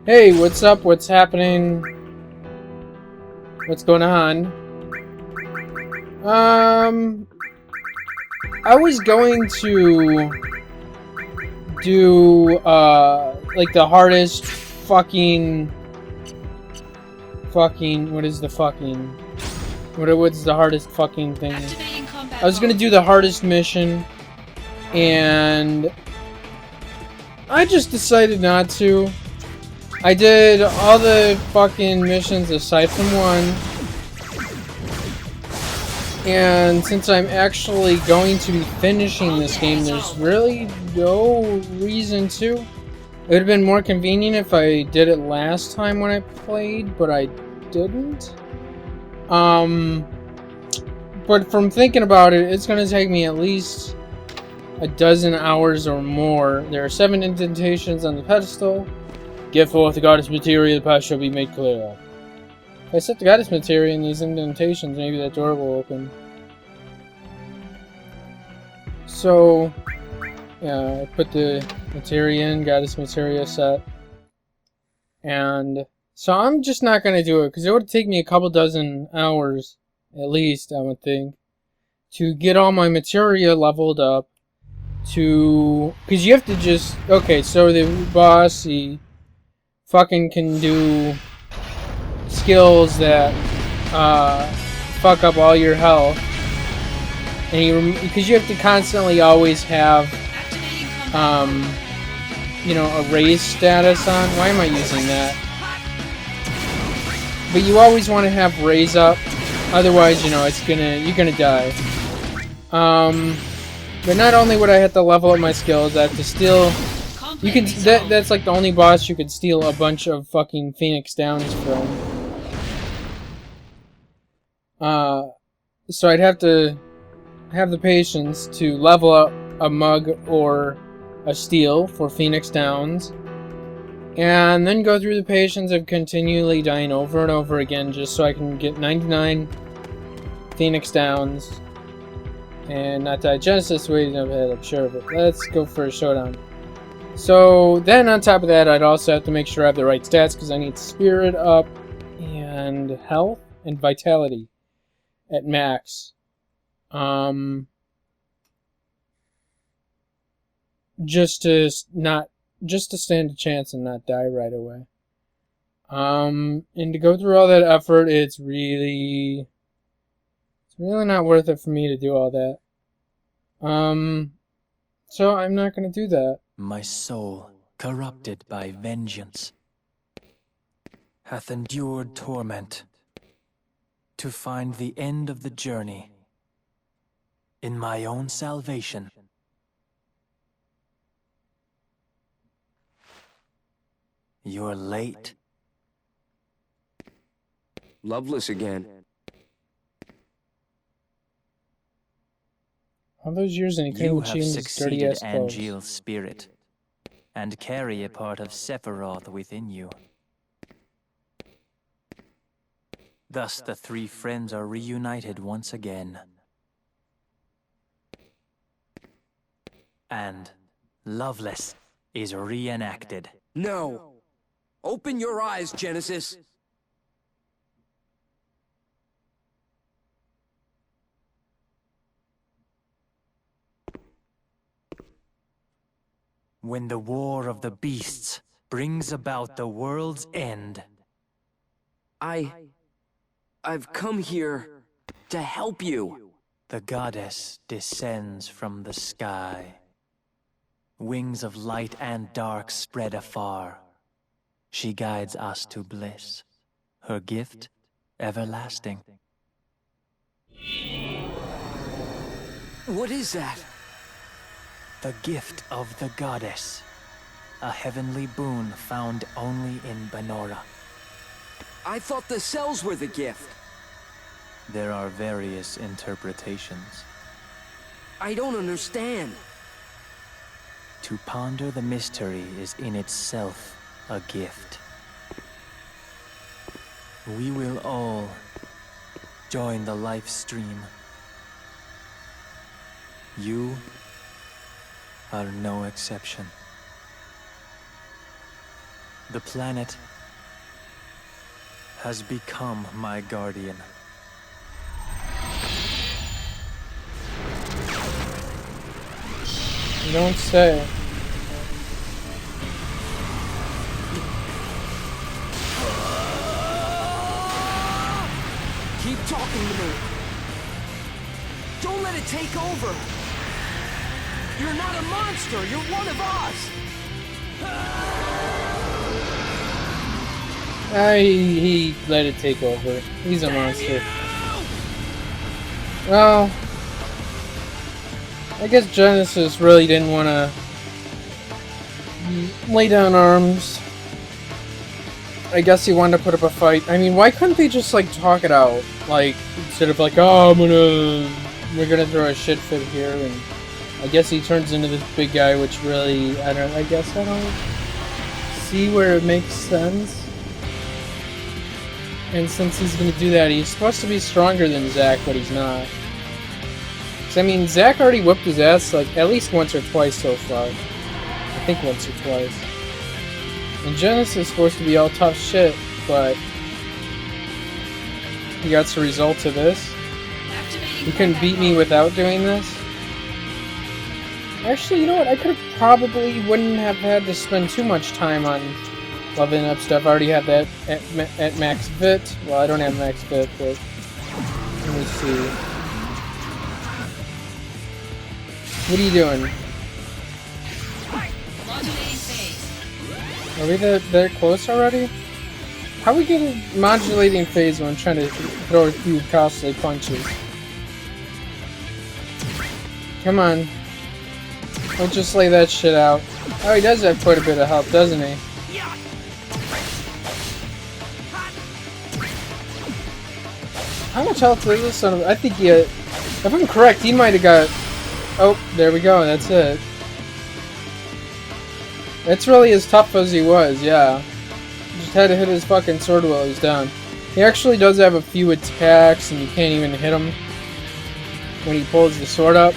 Hey, what's up? What's happening? What's going on? I was going to do, like the hardest what is the fucking, what's the hardest fucking thing? I was gonna do the hardest mission, and I just decided not to. I did all the fucking missions aside from one. And since I'm actually going to be finishing this game, there's really no reason to. It would have been more convenient if I did it last time when I played, but I didn't. But from thinking about it, it's going to take me at least a dozen hours or more. There are 7 indentations on the pedestal. Get forth the goddess materia, the path shall be made clear. If I set the goddess materia in these indentations, maybe that door will open. So, yeah, I put the materia in, goddess materia set. And so I'm just not going to do it, because it would take me a couple dozen hours, at least, I would think, to get all my materia leveled up. Because you have to just... Okay, so the boss, he fucking can do skills that fuck up all your health, and because you have to constantly always have you know, a raise status on. Why am I using that? But you always want to have raise up, otherwise, you know, you're gonna die. But not only would I have to level up my skills, I have to steal. That's like the only boss you could steal a bunch of fucking Phoenix Downs from. So I'd have to have the patience to level up a mug or a steel for Phoenix Downs, and then go through the patience of continually dying over and over again just so I can get 99 Phoenix Downs and not die. Genesis waiting up ahead, I'm sure, but let's go for a showdown. So then on top of that, I'd also have to make sure I have the right stats, because I need spirit up and health and vitality at max. Just to stand a chance and not die right away. And to go through all that effort, it's really not worth it for me to do all that. So I'm not gonna do that. My soul, corrupted by vengeance, hath endured torment to find the end of the journey in my own salvation. You're late. Loveless again. All those years and he couldn't You have change his dirty succeeded ass clothes. Angeal's spirit, and carry a part of Sephiroth within you. Thus the 3 friends are reunited once again. And Loveless is reenacted. No! Open your eyes, Genesis! When the war of the beasts brings about the world's end, I've come here to help you. the goddess descends from the sky. Wings of light and dark spread afar. She guides us to bliss. Her gift, everlasting. What is that? The gift of the goddess. A heavenly boon found only in Benora. I thought the cells were the gift. There are various interpretations. I don't understand. To ponder the mystery is in itself a gift. We will all join the life stream. You are no exception. The planet has become my guardian. You don't say. Keep talking to me. Don't let it take over. You're not a monster. You're one of us. He let it take over. He's a monster. Well, I guess Genesis really didn't want to lay down arms. I guess he wanted to put up a fight. I mean, why couldn't they just, like, talk it out? Like, instead of like, oh, we're gonna throw a shit fit here, and I guess he turns into this big guy, which really, I don't see where it makes sense. And since he's gonna do that, he's supposed to be stronger than Zack, but he's not. 'Cause, I mean, Zack already whipped his ass, like, at least once or twice so far. I think once or twice. And Genesis is supposed to be all tough shit, but he got the result of this. He couldn't beat me without doing this. Actually, you know what? I could have probably wouldn't have had to spend too much time on leveling up stuff. I already have that at max fit. Well, I don't have max fit, but let me see. What are you doing? Are we that close already? How are we getting modulating phase when I'm trying to throw a few costly punches? Come on. Don't just lay that shit out. Oh, he does have quite a bit of health, doesn't he? How much health is this son of... I think he... if I'm correct, he might have got... Oh, there we go, that's it. That's really as tough as he was, yeah. Just had to hit his fucking sword while he's down. He actually does have a few attacks, and you can't even hit him when he pulls the sword up.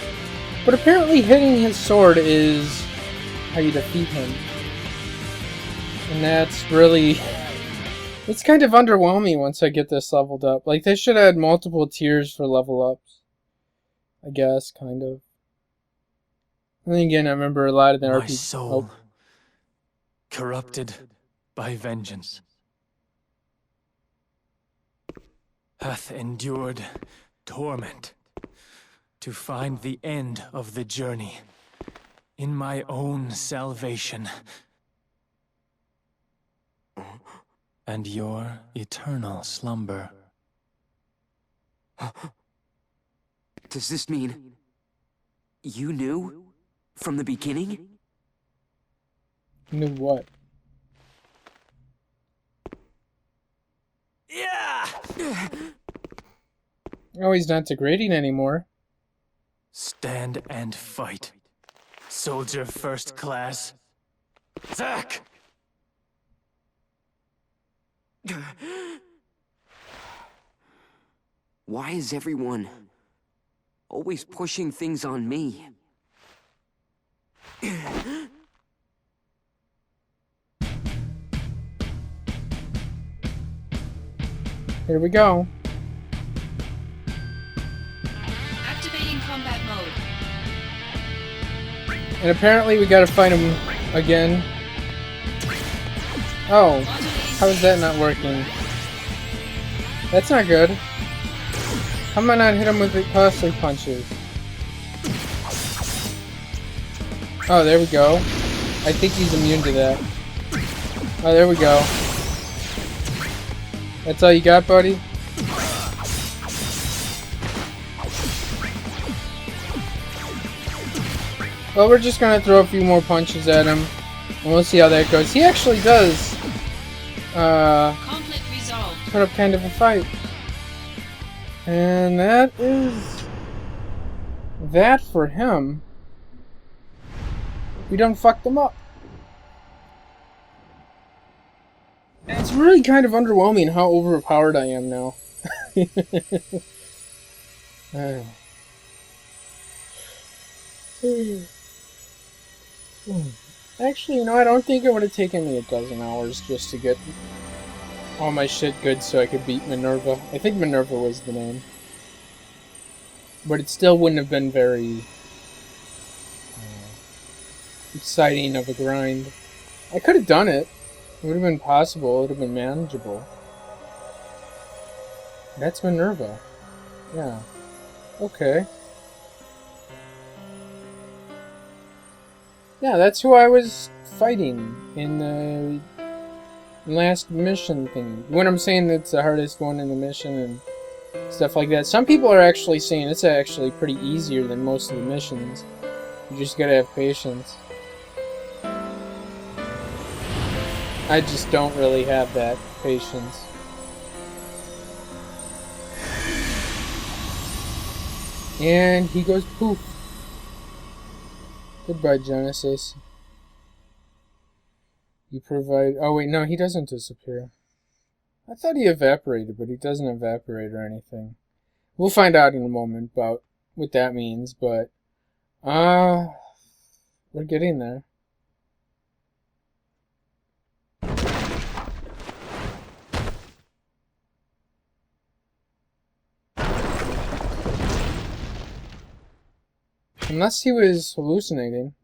But apparently hitting his sword is how you defeat him. And that's really... It's kind of underwhelming once I get this leveled up. Like, they should have had multiple tiers for level ups. I guess, kind of. And then again, I remember a lot of the My RPG... soul, corrupted by vengeance, hath endured torment to find the end of the journey in my own salvation and your eternal slumber. Does this mean you knew from the beginning? Knew what? Yeah. Oh, he's not degrading anymore. Stand and fight, soldier first class. Zack! Why is everyone always pushing things on me? Here we go. Activating combat mode. And apparently we gotta fight him again. Oh, how is that not working? That's not good. How am I not hit him with the costly punches? Oh, there we go. I think he's immune to that. Oh, there we go. That's all you got, buddy? Well, we're just gonna throw a few more punches at him, and we'll see how that goes. He actually does, Conflict resolved. put up kind of a fight. And that is... that for him. We done fucked him up. And it's really kind of underwhelming how overpowered I am now. Actually, you know, I don't think it would have taken me a dozen hours just to get all my shit good so I could beat Minerva. I think Minerva was the name. But it still wouldn't have been very exciting of a grind. I could have done it. It would have been possible. It would have been manageable. That's Minerva. Yeah. Okay. Yeah, that's who I was fighting in the last mission thing. When I'm saying it's the hardest one in the mission and stuff like that, some people are actually saying it's actually pretty easier than most of the missions. You just gotta have patience. I just don't really have that patience. And he goes poof. Goodbye, Genesis. You provide... Oh, wait, no, he doesn't disappear. I thought he evaporated, but he doesn't evaporate or anything. We'll find out in a moment about what that means, but... we're getting there. Unless he was hallucinating.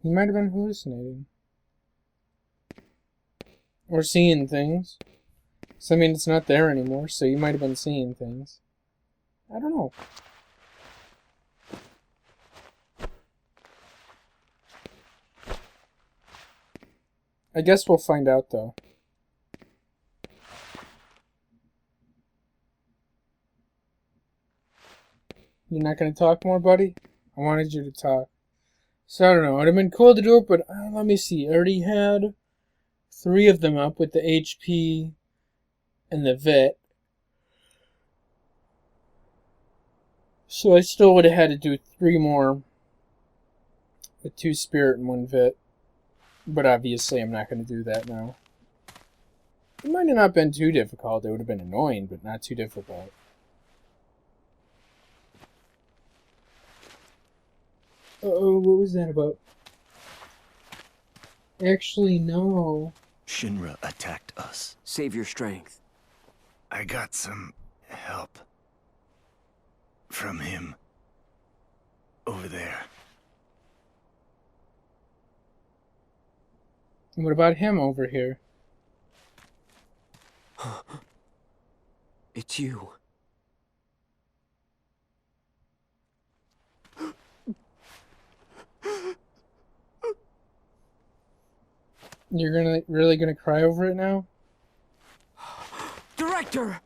He might have been hallucinating. Or seeing things. So, I mean, it's not there anymore, so you might have been seeing things. I don't know. I guess we'll find out, though. You're not going to talk more, buddy? I wanted you to talk. So, I don't know. It would have been cool to do it, but let me see. I already had 3 of them up with the HP and the VIT. So I still would have had to do 3 more with 2 Spirit and 1 VIT. But obviously I'm not going to do that now. It might have not been too difficult. It would have been annoying, but not too difficult. Uh-oh, what was that about? Actually, no. Shinra attacked us. Save your strength. I got some help from him over there. And what about him over here? It's you. You're really gonna cry over it now? Director!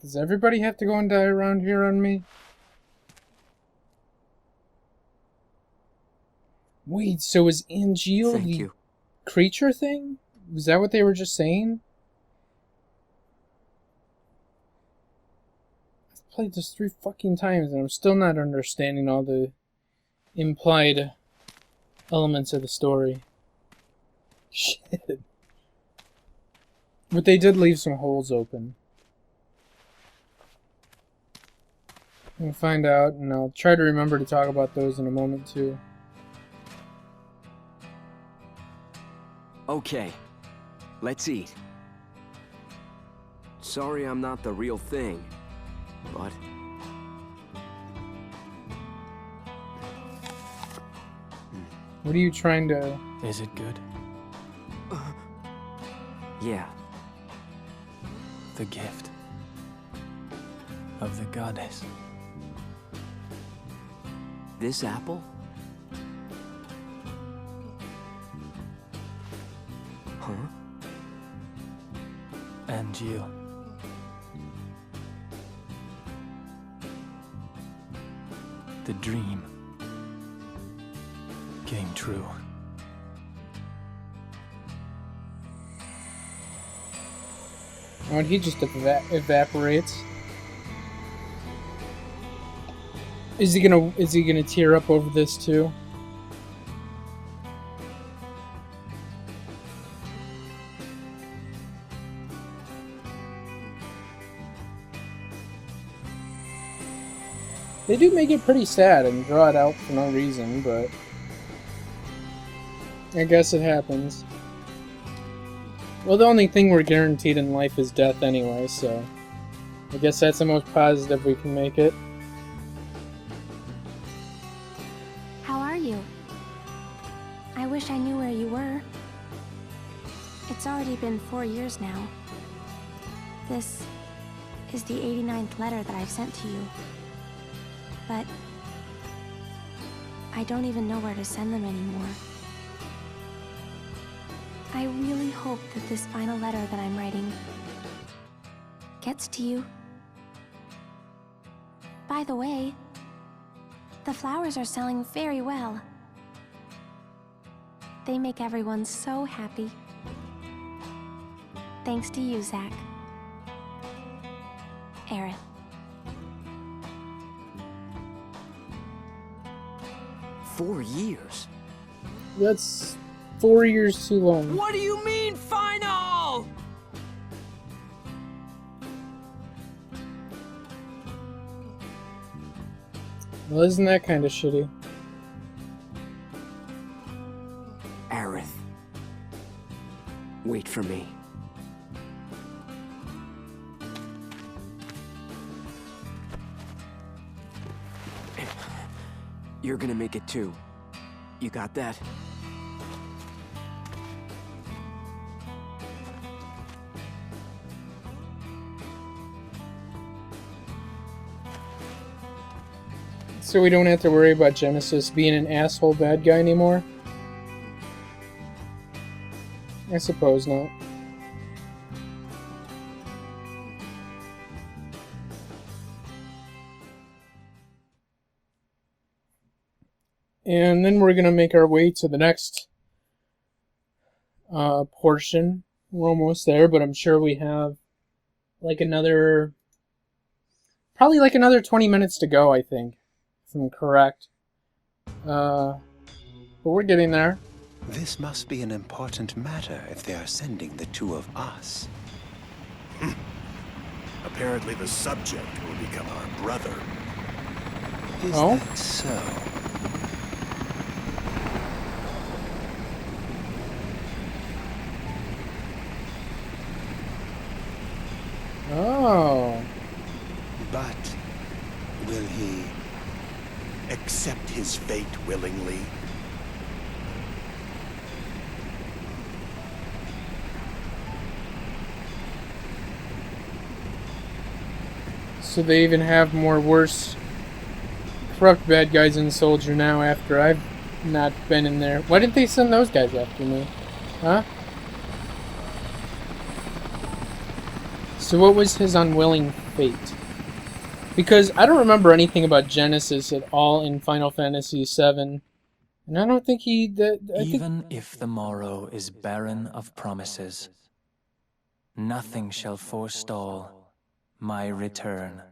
Does everybody have to go and die around here on me? Wait, so is Angeal Thank the you. creature thing? Was that what they were just saying? I've played this 3 fucking times and I'm still not understanding all the implied elements of the story. Shit. But they did leave some holes open. We'll find out, and I'll try to remember to talk about those in a moment, too. Okay, let's eat. Sorry I'm not the real thing, but... What are you trying to... Is it good? Yeah. The gift of the goddess. This apple? Huh? And you. The dream came true. Oh, and he just evaporates. Is he gonna tear up over this too? They do make it pretty sad and draw it out for no reason, but I guess it happens. Well, the only thing we're guaranteed in life is death anyway, so I guess that's the most positive we can make it. How are you? I wish I knew where you were. It's already been 4 years now. This is the 89th letter that I've sent to you. But I don't even know where to send them anymore. I really hope that this final letter that I'm writing gets to you. By the way, the flowers are selling very well. They make everyone so happy. Thanks to you, Zach. Aerith. "4 years? That's 4 years too long. What do you mean, final? Well, isn't that kind of shitty? Aerith. Wait for me. You're gonna make it too. You got that? So we don't have to worry about Genesis being an asshole bad guy anymore? I suppose not. And then we're going to make our way to the next portion. We're almost there, but I'm sure we have like another... probably like another 20 minutes to go, I think. If I'm correct. But we're getting there. This must be an important matter if they are sending the two of us. Apparently the subject will become our brother. Is Oh? that so? Oh. But will he accept his fate willingly? So they even have more worse corrupt bad guys in Soldier now after I've not been in there. Why didn't they send those guys after me? Huh? So what was his unwilling fate? Because I don't remember anything about Genesis at all in Final Fantasy VII. And I don't think he... Even if the morrow is barren of promises, nothing shall forestall my return.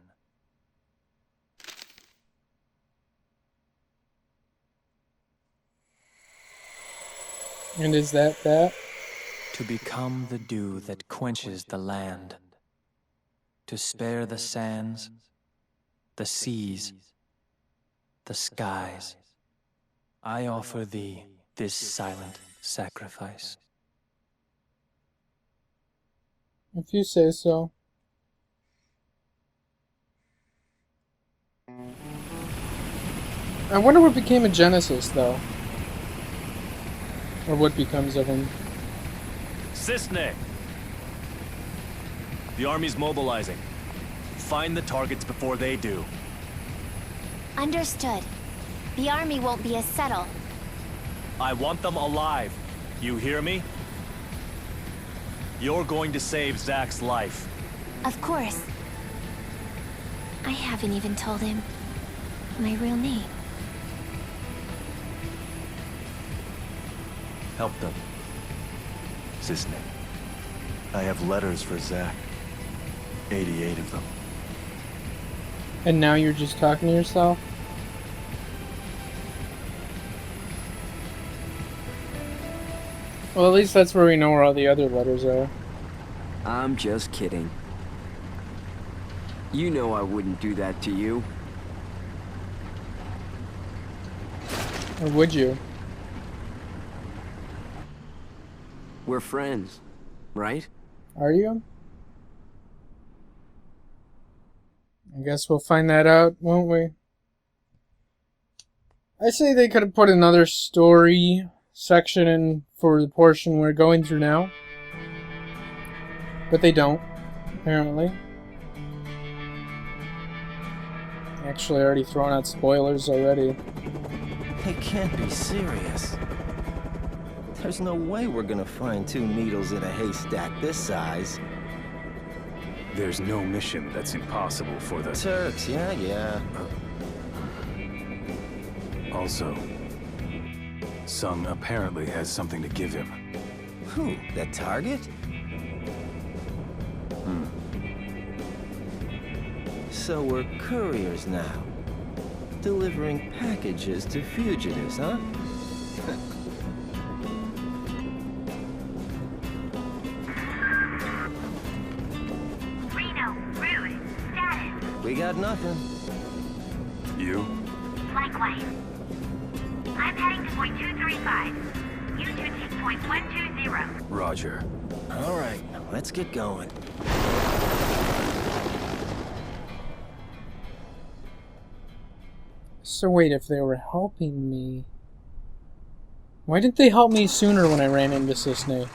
And is that? To become the dew that quenches the land, to spare the sands, the seas, the skies, I offer thee this silent sacrifice. If you say so. I wonder what became of Genesis, though. Or what becomes of him. Cisne! The army's mobilizing. Find the targets before they do. Understood. The army won't be as subtle. I want them alive. You hear me? You're going to save Zach's life. Of course. I haven't even told him my real name. Help them. Cisne. I have letters for Zach. 88 of them. And now you're just talking to yourself? Well, at least that's where we know where all the other letters are. I'm just kidding. You know I wouldn't do that to you. Or would you? We're friends, right? Are you? I guess we'll find that out, won't we? I say they could have put another story section in for the portion we're going through now. But they don't, apparently. Actually, I already thrown out spoilers already. It can't be serious. There's no way we're gonna find 2 needles in a haystack this size. There's no mission that's impossible for the Turks, yeah. Also, Sung apparently has something to give him. Who? That target? So we're couriers now. Delivering packages to fugitives, huh? Reno, Rude, status. We got nothing. You? Likewise. I'm heading to point 235. You two take point 120. Roger. All right, let's get going. So wait, if they were helping me... Why didn't they help me sooner when I ran into Cisne?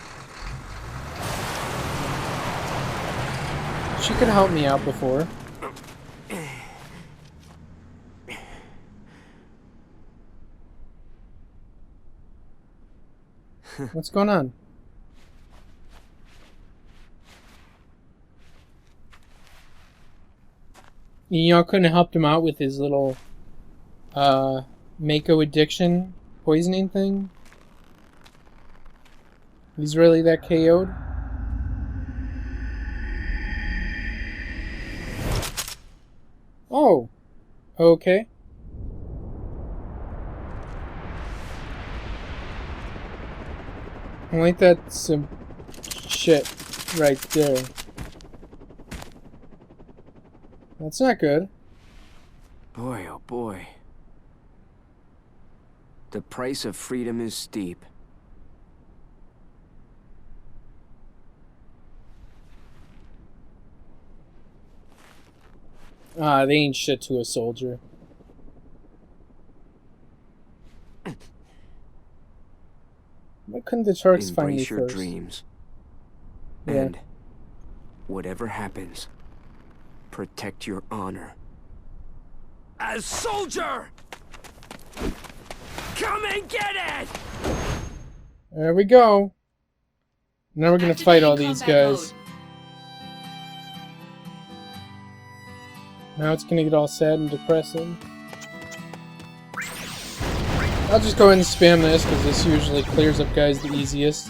She could help me out before. What's going on? Y'all couldn't have helped him out with his little Mako addiction poisoning thing? He's really that KO'd? Oh, okay. I like that some shit right there. That's not good. Boy, oh boy. The price of freedom is steep. Ah, they ain't shit to a soldier. Why couldn't the Turks find me Embrace your first? dreams. Yeah. And whatever happens, protect your honor. As soldier! Come and get it! There we go. Now we're gonna fight all these guys. Now it's gonna get all sad and depressing. I'll just go ahead and spam this, because this usually clears up guys the easiest.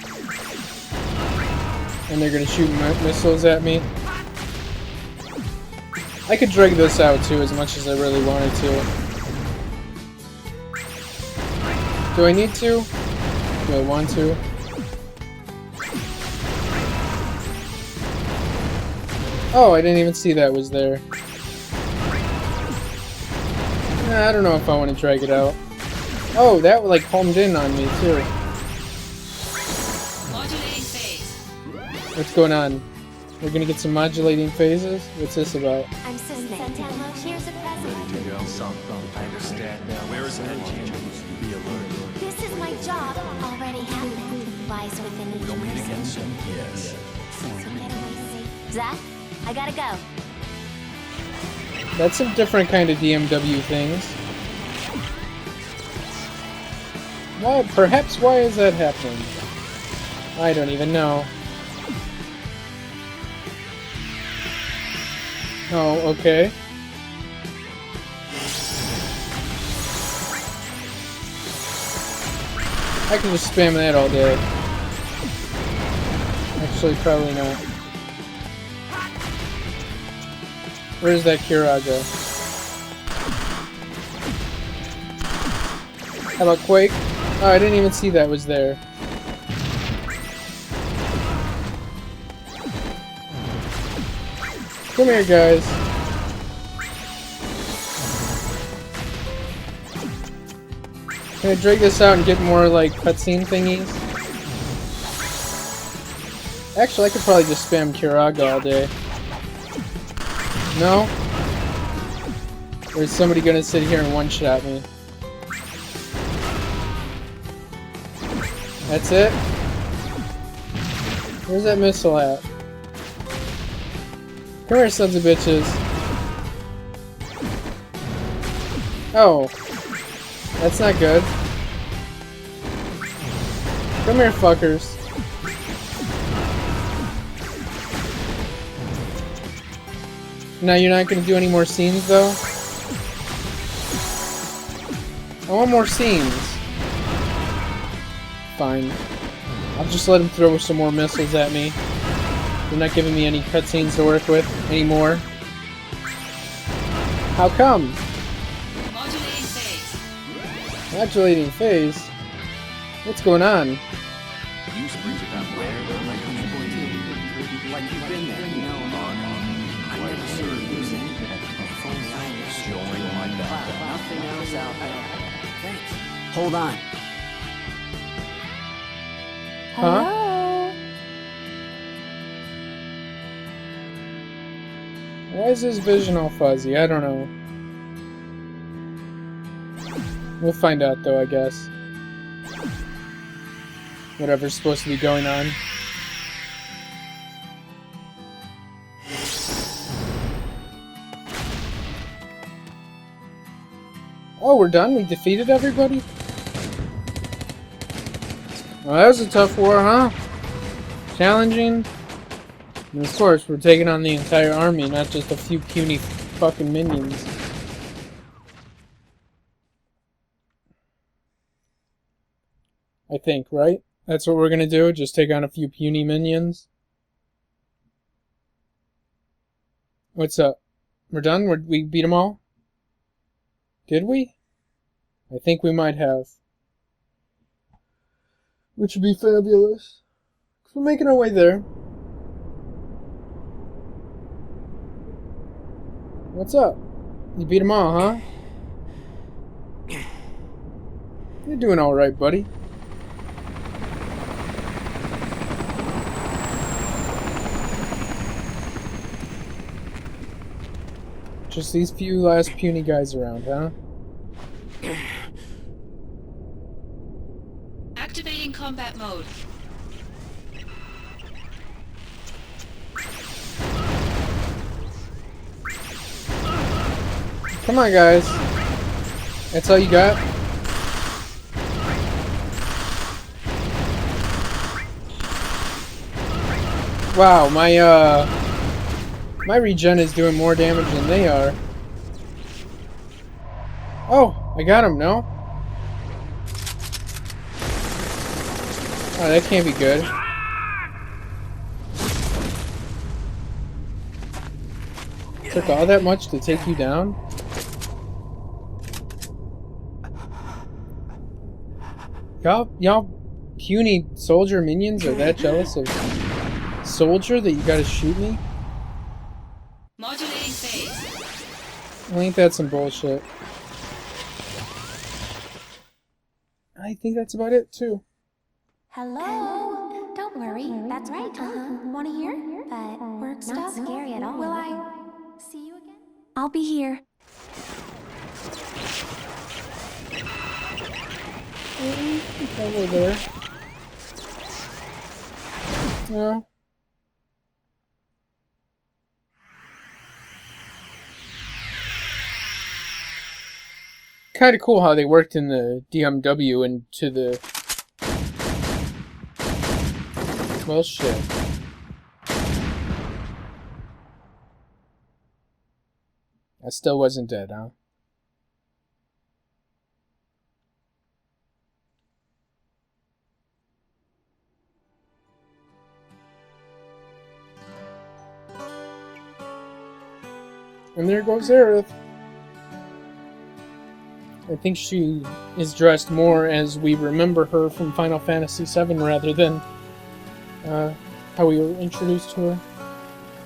And they're gonna shoot missiles at me. I could drag this out too, as much as I really wanted to. Do I need to? Do I want to? Oh, I didn't even see that was there. Nah, I don't know if I want to drag it out. Oh, that like homed in on me too. Modulating phase. What's going on? We're gonna get some modulating phases? What's this about? I'm Cisne. Here's a present. I understand now. Where is that teacher? Be alert. This is my job. Already happened. Lies within each person. Yes. So get away safe. Zach, I gotta go. That's some different kind of DMW things. Why? Perhaps why is that happening? I don't even know. Oh, okay. I can just spam that all day. Actually, probably not. Where's that Kiraga? How about Quake? Oh, I didn't even see that was there. Come here, guys. Can I drag this out and get more, like, cutscene thingies? Actually, I could probably just spam Kiraga all day. No? Or is somebody gonna sit here and one-shot me? That's it? Where's that missile at? Come here, sons of bitches. Oh. That's not good. Come here, fuckers. Now you're not gonna do any more scenes, though? I want more scenes. Fine. I'll just let him throw some more missiles at me. They're not giving me any cutscenes to work with anymore. How come? Modulating phase. Modulating phase? What's going on? You sprint it that way. Like you've been there. No, I never saw you use it. Join my battle. Nothing else out there. Thanks. Hold on. Huh? Hello? Why is his vision all fuzzy? I don't know. We'll find out though, I guess. Whatever's supposed to be going on. Oh, we're done? We defeated everybody? Well, that was a tough war, huh? Challenging. And of course, we're taking on the entire army, not just a few puny fucking minions. I think, right? That's what we're gonna do? Just take on a few puny minions? What's up? We're done? We beat them all? Did we? I think we might have. Which would be fabulous. We're making our way there. What's up? You beat them all, huh? You're doing alright, buddy. Just these few last puny guys around, huh? Activating combat mode. Come on, guys. That's all you got? Wow, my regen is doing more damage than they are. Oh, I got him, no? Oh, that can't be good. Took all that much to take you down? Y'all puny soldier minions are that jealous of soldier that you gotta shoot me? Modulating phase. Well, ain't that some bullshit? I think that's about it, too. Hello? Don't worry, that's right. Want to hear? But work stuff? Not scary at all. Will I see you again? I'll be here. Over there. Yeah. Kind of cool how they worked in the DMW into the... Well, shit. I still wasn't dead, huh? And there goes Aerith. I think she is dressed more as we remember her from Final Fantasy VII rather than how we were introduced to her.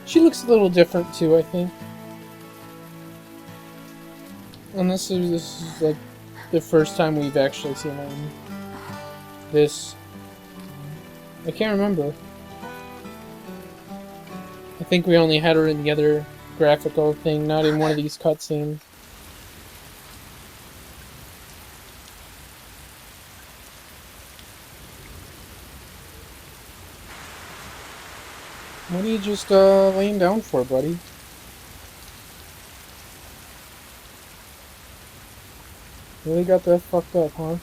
She looks a little different too, I think. And this is like the first time we've actually seen her in this? I can't remember. I think we only had her in the other graphical thing, not in one of these cutscenes. What are you just laying down for, buddy? Really got that fucked up, huh?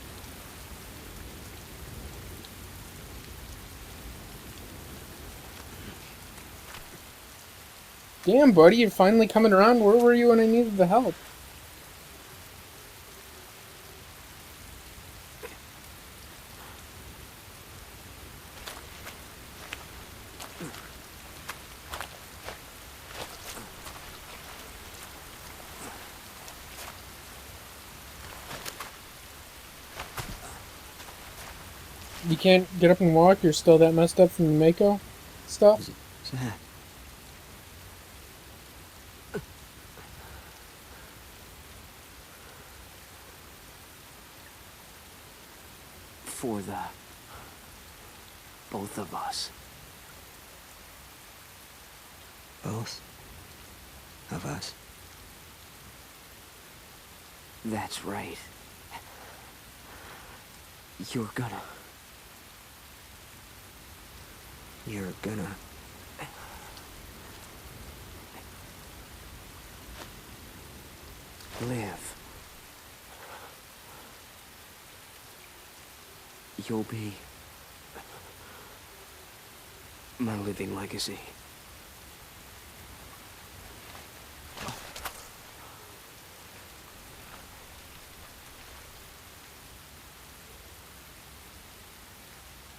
Damn, buddy, you're finally coming around. Where were you when I needed the help? You can't get up and walk? You're still that messed up from the Mako stuff? Zach. For the both of us. Both of us? That's right. You're gonna live. You'll be my living legacy.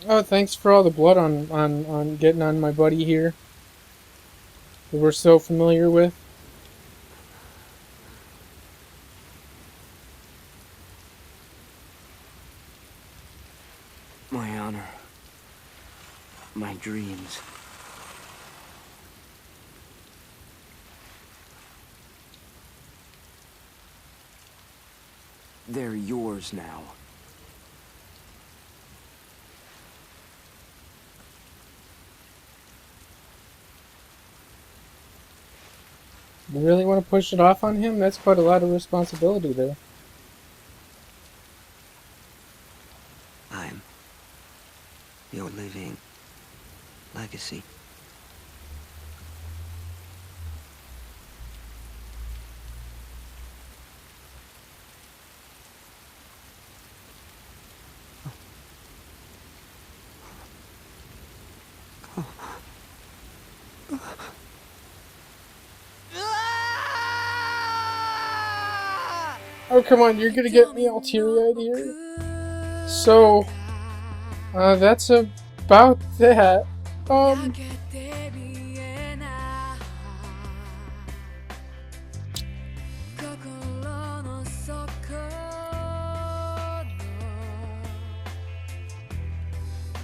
Oh, thanks for all the blood on getting on my buddy here. That we're so familiar with. My honor. My dreams. They're yours now. You really want to push it off on him? That's quite a lot of responsibility there. I'm your living legacy. Oh, come on, you're gonna get me all teary-eyed here? So, that's about that.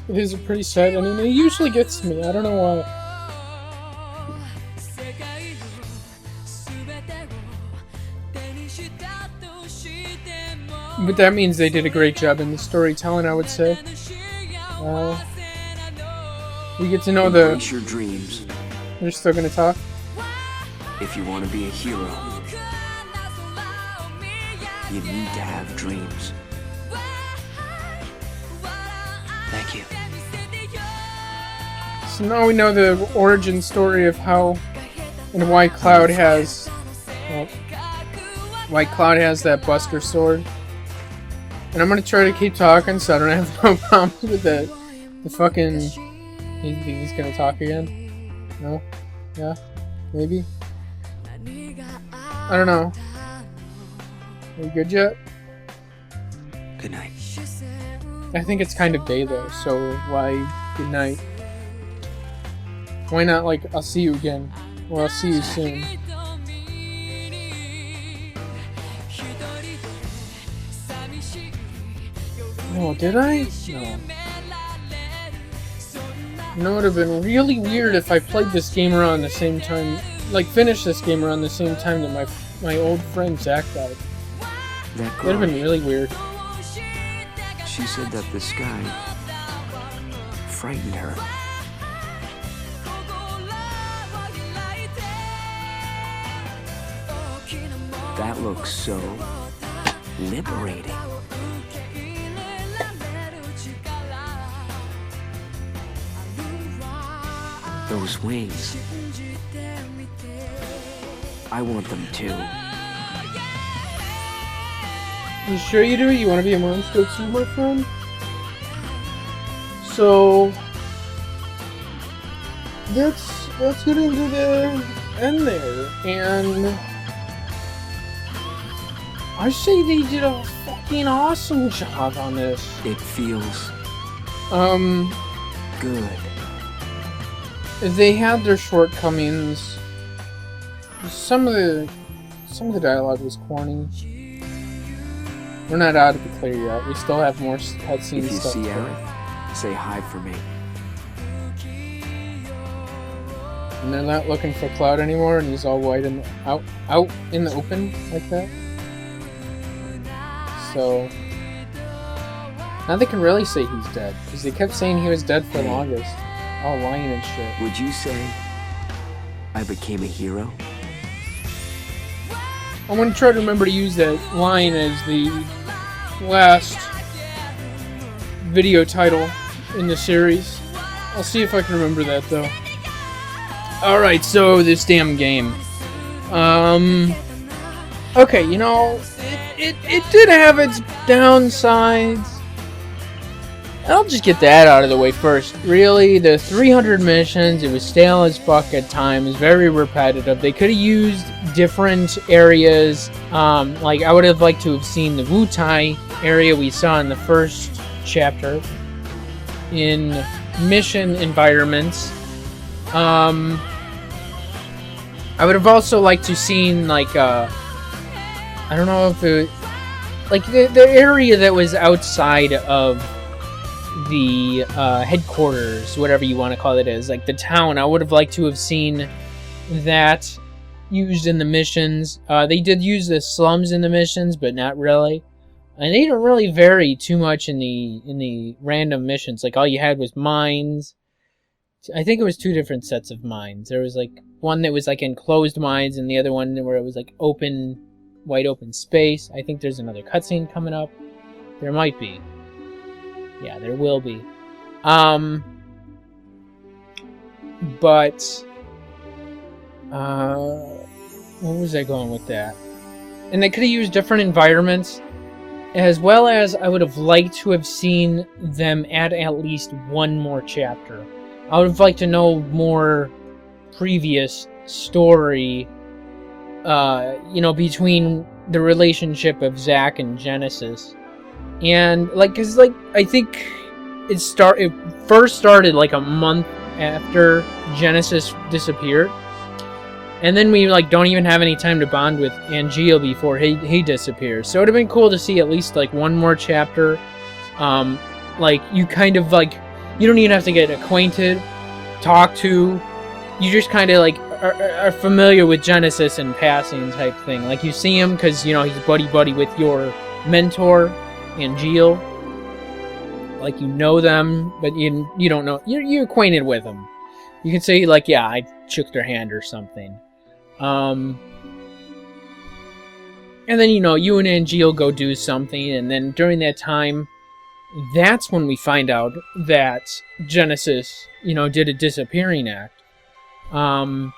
It is a pretty sad ending. It usually gets me, I don't know why. But that means they did a great job in the storytelling, I would say. We get to know the... Embrace your dreams. They're still gonna talk? If you want to be a hero, you need to have dreams. Thank you. So now we know the origin story of how and why Cloud has... Well, why Cloud has that Buster sword. And I'm gonna try to keep talking so I don't have no problems with the fucking... He's gonna talk again? No? Yeah? Maybe? I don't know. Are you good yet? Good night. I think it's kind of day though, so why good night? Why not like, I'll see you again, or I'll see you soon? Oh, did I? No. You know, it would have been really weird if I played this game around the same time, like finished this game around the same time that my old friend Zach died. That Would girl, have been really weird. she said that the sky frightened her. That looks so liberating. Those wings. I want them too. You sure you do? You want to be a monster too, my friend? So let's get into the end there, and I say they did a fucking awesome job on this. It feels good. They had their shortcomings. Some of the dialogue was corny. We're not out of the clear yet. We still have more cutscene If you stuff. see Aerith, say hi for me. And they're not looking for Cloud anymore, and he's all white and out in the open like that. So now they can really say he's dead, because they kept saying he was dead for the longest. All lying and shit. Would you say I became a hero? I'm gonna try to remember to use that line as the last video title in the series. I'll see if I can remember that though. Alright, so this damn game. Okay, you know, it did have its downsides. I'll just get that out of the way first. Really, the 300 missions, it was stale as fuck at times, very repetitive. They could have used different areas. Like, I would have liked to have seen the Wutai area we saw in the first chapter in mission environments. I would have also liked to seen, like, I don't know if it... Like, the area that was outside of the headquarters, whatever you want to call it is, like the town. I would have liked to have seen that used in the missions. They did use the slums in the missions, but not really. And they don't really vary too much in the random missions. Like, all you had was mines. I think it was 2 different sets of mines. There was like one that was like enclosed mines, and the other one where it was like open, wide open space. I think there's another cutscene coming up. There might be. Yeah, there will be. But what was I going with that? And they could have used different environments, as well as I would have liked to have seen them add at least one more chapter. I would have liked to know more previous story, you know, between the relationship of Zack and Genesis. And, like, cause, like, I think it first started, like, a month after Genesis disappeared. And then we, like, don't even have any time to bond with Angeal before he disappears. So it would have been cool to see at least, like, one more chapter. Like, you kind of, like, you don't even have to get acquainted, talk to. You just kind of, like, are familiar with Genesis in passing type thing. Like, you see him because, you know, he's buddy-buddy with your mentor, Angeal. Like, you know them, but you don't know. You're acquainted with them. You can say, like, yeah, I shook their hand or something. And then, you know, you and Angeal go do something, and then during that time, that's when we find out that Genesis, you know, did a disappearing act. And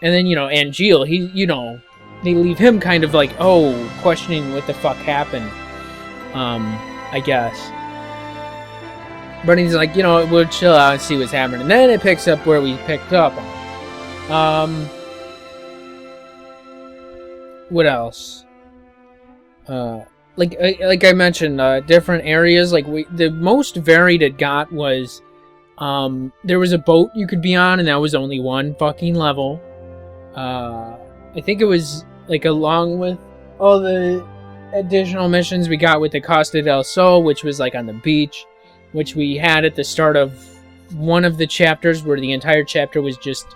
then, you know, Angeal, he, you know, they leave him kind of like, oh, questioning what the fuck happened. I guess. But he's like, you know, we'll chill out and see what's happening. And then it picks up where we picked up on. What else? Like I mentioned, different areas. Like, the most varied it got was, there was a boat you could be on, and that was only one fucking level. I think it was, like, along with all the additional missions we got with the Costa del Sol, which was, like, on the beach, which we had at the start of one of the chapters, where the entire chapter was just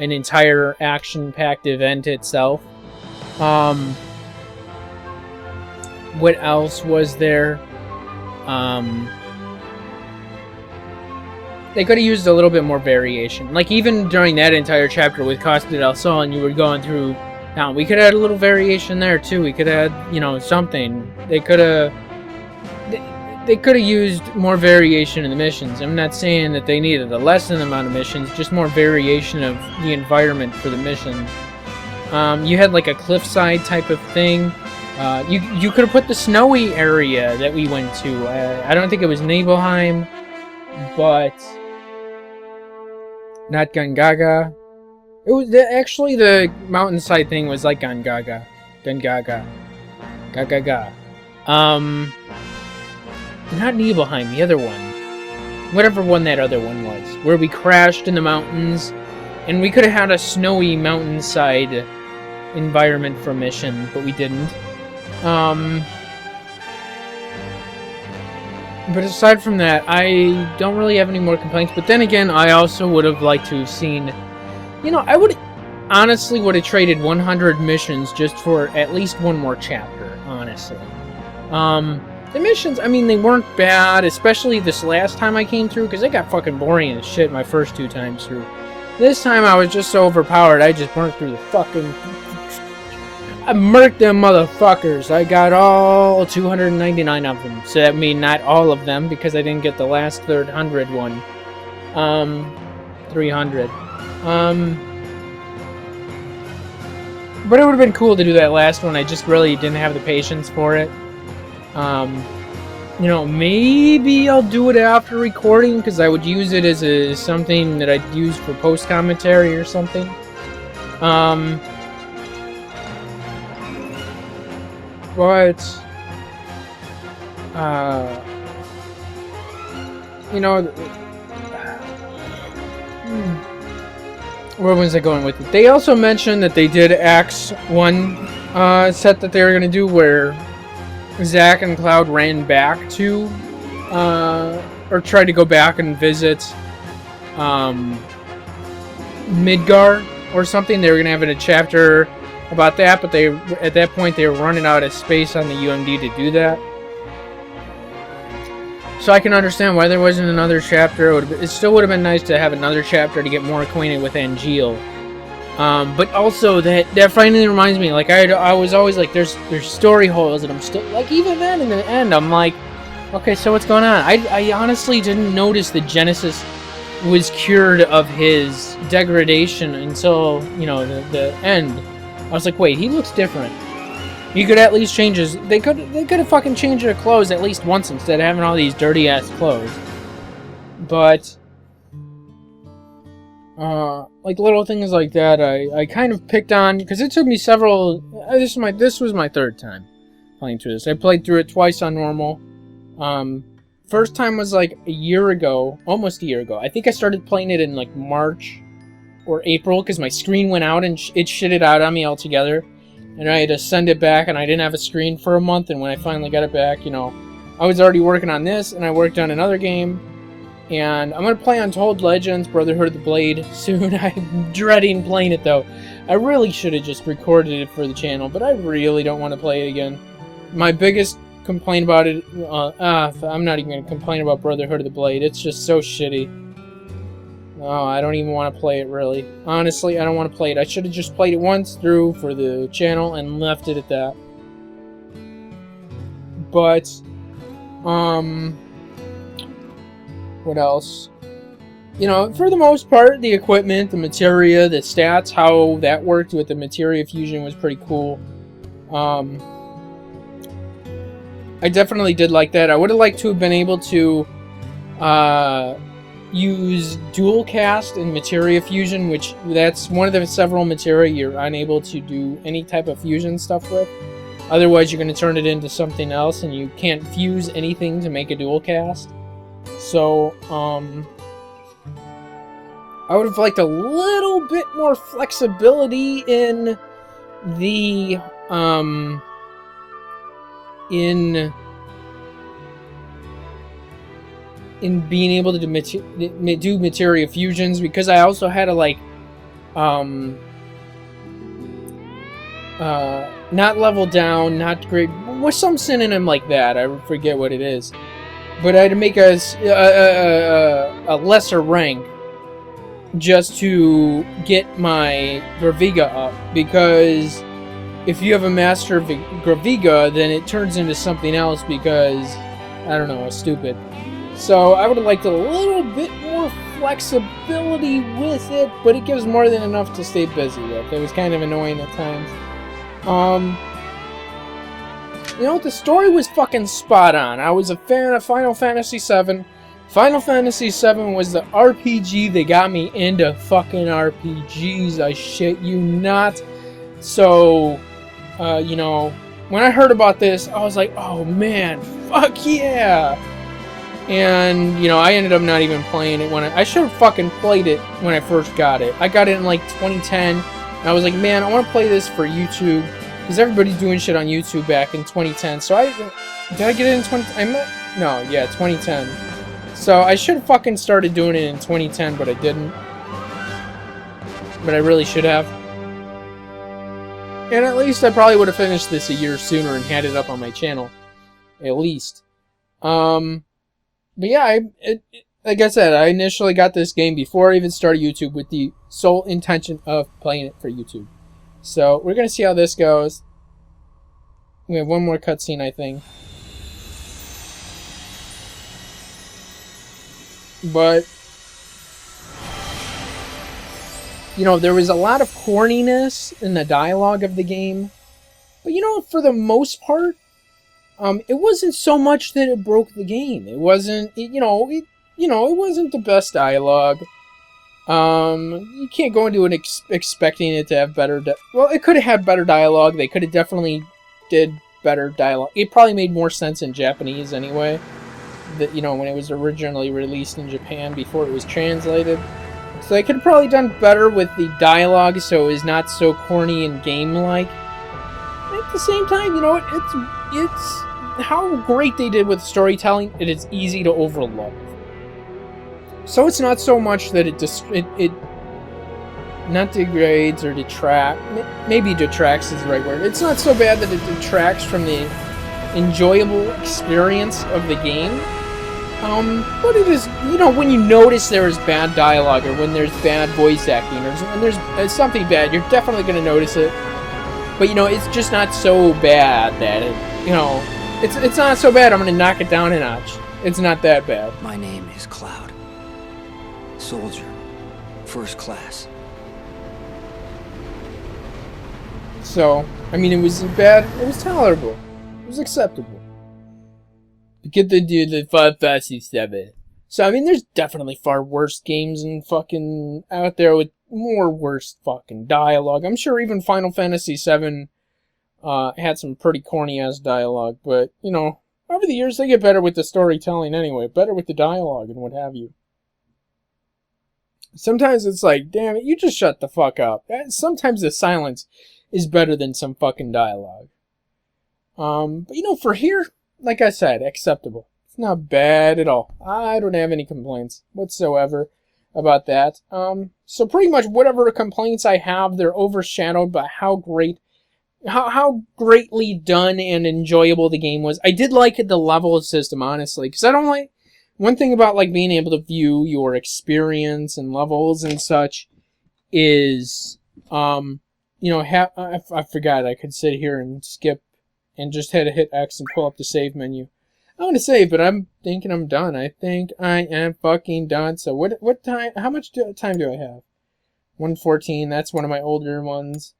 an entire action-packed event itself. what else was there? They could have used a little bit more variation. Like, even during that entire chapter with Costa del Sol and you were going through town, we could have had a little variation there, too. We could have had, you know, something. They could have used more variation in the missions. I'm not saying that they needed a lessened amount of missions, just more variation of the environment for the mission. You had, like, a cliffside type of thing. You could have put the snowy area that we went to. I don't think it was Nibelheim, but... Not Gungaga. It was actually the mountainside thing was like Gungaga. Gungaga. Gagaga. Not Nibelheim, the other one. Whatever one that other one was. Where we crashed in the mountains. And we could have had a snowy mountainside environment for mission, but we didn't. But aside from that, I don't really have any more complaints. But then again, I also would have liked to have seen... You know, I would honestly would have traded 100 missions just for at least one more chapter, honestly. The missions, I mean, they weren't bad, especially this last time I came through, because they got fucking boring as shit my first 2 times through. This time I was just so overpowered, I just burnt through the fucking... I murked them motherfuckers. I got all 299 of them. So that means not all of them, because I didn't get the last 300 one. 300. But it would have been cool to do that last one. I just really didn't have the patience for it. You know, maybe I'll do it after recording, because I would use it as something that I'd use for post-commentary or something. But, you know, where was I going with it? They also mentioned that they did Acts 1 set that they were going to do where Zack and Cloud ran back to, or tried to go back and visit Midgar or something. They were going to have a chapter about that, but they at that point they were running out of space on the UMD to do that. So I can understand why there wasn't another chapter. It still would have been nice to have another chapter to get more acquainted with Angeal. But also that finally reminds me, like I was always like, there's story holes, and I'm still like, even then in the end, I'm like, okay, so what's going on? I honestly didn't notice that Genesis was cured of his degradation until, you know, the end. I was like, wait, he looks different. You could at least change his... They could have fucking changed their clothes at least once instead of having all these dirty-ass clothes. But... like, little things like that, I kind of picked on... Because it took me several... This was my 3rd time playing through this. I played through it twice on normal. First time was, like, a year ago. Almost a year ago. I think I started playing it in, like, March or April, because my screen went out and it shitted out on me altogether. And I had to send it back, and I didn't have a screen for a month, and when I finally got it back, you know, I was already working on this, and I worked on another game, and I'm going to play Untold Legends, Brotherhood of the Blade, soon. I'm dreading playing it, though. I really should have just recorded it for the channel, but I really don't want to play it again. My biggest complaint about it, I'm not even going to complain about Brotherhood of the Blade, it's just so shitty. Oh, I don't even want to play it, really. Honestly, I don't want to play it. I should have just played it once through for the channel and left it at that. But, what else? You know, for the most part, the equipment, the materia, the stats, how that worked with the materia fusion was pretty cool. I definitely did like that. I would have liked to have been able to, use dual cast and materia fusion, which that's one of the several materia you're unable to do any type of fusion stuff with. Otherwise, you're going to turn it into something else, and you can't fuse anything to make a dual cast. So, I would have liked a little bit more flexibility in the, in being able to do materia fusions, because I also had to, like, not level down, not grade, with some synonym like that. I forget what it is. But I had to make a lesser rank just to get my Graviga up, because if you have a Master Graviga, then it turns into something else because, I don't know, it's stupid. So I would have liked a little bit more flexibility with it, but it gives more than enough to stay busy with. It was kind of annoying at times. You know, the story was fucking spot on. I was a fan of Final Fantasy VII. Final Fantasy VII was the RPG that got me into fucking RPGs. I shit you not. So, you know, when I heard about this, I was like, oh man, fuck yeah! And, you know, I ended up not even playing it when I should have fucking played it when I first got it. I got it in like 2010, and I was like, man, I want to play this for YouTube, because everybody's doing shit on YouTube back in 2010. So did I get it in 2010. So I should have fucking started doing it in 2010, but I didn't. But I really should have. And at least I probably would have finished this a year sooner and had it up on my channel. At least. But yeah, like I said, I initially got this game before I even started YouTube with the sole intention of playing it for YouTube. So we're going to see how this goes. We have one more cutscene, I think. But, you know, there was a lot of corniness in the dialogue of the game. But, you know, for the most part, it wasn't so much that it broke the game. It wasn't, it wasn't the best dialogue. You can't go into it expecting it to have better... well, it could have had better dialogue. They could have definitely did better dialogue. It probably made more sense in Japanese anyway. That, you know, when it was originally released in Japan before it was translated. So they could have probably done better with the dialogue so it was not so corny and game-like. At the same time, you know, it's how great they did with storytelling. It is easy to overlook. So it's not so much that it not degrades or maybe detracts is the right word. It's not so bad that it detracts from the enjoyable experience of the game. But it is, you know, when you notice there is bad dialogue or when there's bad voice acting or when there's something bad, you're definitely going to notice it. But, you know, it's just not so bad that it, you know, it's not so bad I'm going to knock it down a notch. It's not that bad. My name is Cloud. Soldier. First class. So, I mean, it wasn't bad. It was tolerable. It was acceptable. Get the dude the 5 Fantasy 7. So, I mean, there's definitely far worse games and fucking out there with more worse fucking dialogue. I'm sure even Final Fantasy 7 had some pretty corny-ass dialogue, but, you know, over the years they get better with the storytelling anyway, better with the dialogue and what have you. Sometimes it's like, damn it, you just shut the fuck up. Sometimes the silence is better than some fucking dialogue. But, you know, for here, like I said, acceptable. It's not bad at all. I don't have any complaints whatsoever about that. So pretty much whatever complaints I have, they're overshadowed by how greatly done and enjoyable the game was. I did like the level system, honestly, because I don't like... One thing about, like, being able to view your experience and levels and such is, you know, I forgot I could sit here and skip and just hit X and pull up the save menu. I want to save, but I'm thinking I'm done. I think I am fucking done. So what time, how much time do I have? 1:14, that's one of my older ones.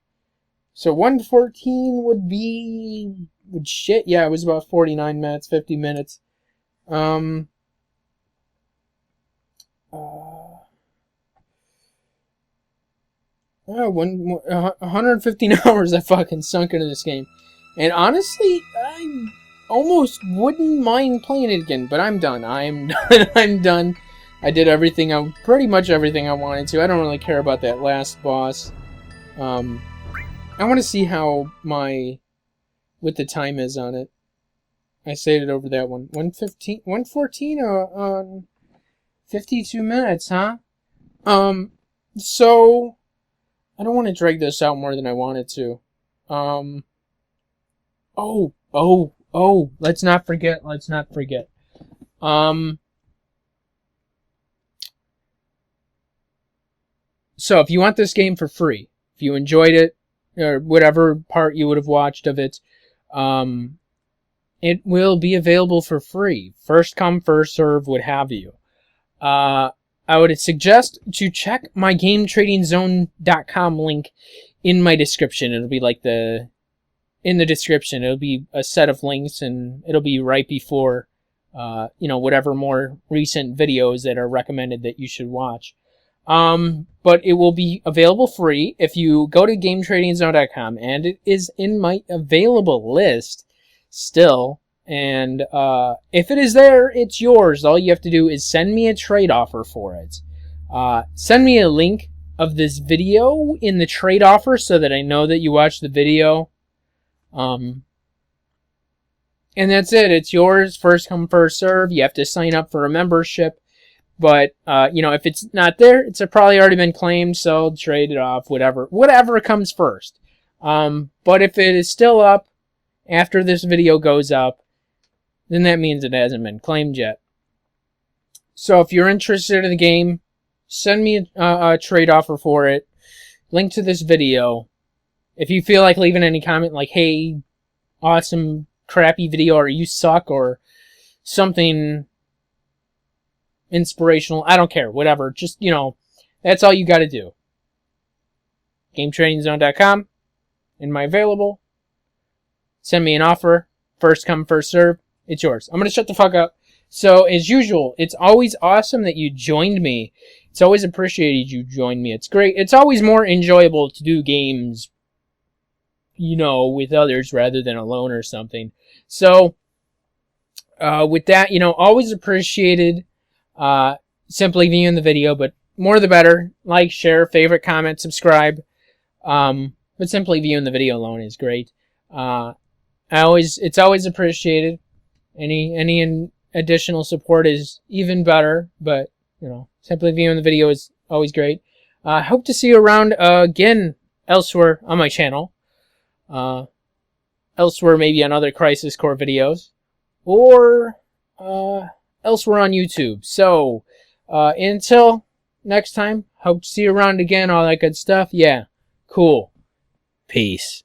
So 1:14 would be, shit, yeah, it was about 49 minutes, 50 minutes. 115 hours I fucking sunk into this game. And honestly, I almost wouldn't mind playing it again, but I'm done. I'm done. I'm done. I did everything, pretty much everything I wanted to. I don't really care about that last boss. I want to see how what the time is on it. I saved it over that one. 114 on 52 minutes, huh? So I don't want to drag this out more than I wanted to. Let's not forget. So if you want this game for free, if you enjoyed it, or whatever part you would have watched of it, it will be available for free. First come, first serve, what have you. I would suggest to check my GameTradingZone.com link in my description. It'll be like in the description. It'll be a set of links, and it'll be right before, whatever more recent videos that are recommended that you should watch. But it will be available free if you go to GameTradingZone.com, and it is in my available list still. And if it is there, it's yours. All you have to do is send me a trade offer for it. Send me a link of this video in the trade offer so that I know that you watched the video. And that's it. It's yours. First come, first serve. You have to sign up for a membership. But, if it's not there, it's probably already been claimed, sold, traded off, whatever comes first. But if it is still up after this video goes up, then that means it hasn't been claimed yet. So if you're interested in the game, send me a trade offer for it. Link to this video. If you feel like leaving any comment like, hey, awesome, crappy video, or you suck, or something inspirational, I don't care, whatever. Just, that's all you got to do. GameTradingZone.com. In my available. Send me an offer. First come, first serve. It's yours. I'm going to shut the fuck up. So, as usual, it's always awesome that you joined me. It's always appreciated you joined me. It's great. It's always more enjoyable to do games, with others rather than alone or something. So, with that, always appreciated simply viewing the video, but more the better. Like, share, favorite, comment, subscribe. But simply viewing the video alone is great. It's always appreciated. Any additional support is even better, but simply viewing the video is always great. I hope to see you around again elsewhere on my channel. Elsewhere maybe on other Crisis Core videos, or elsewhere on YouTube. So until next time, hope to see you around again, all that good stuff. Yeah, cool. Peace.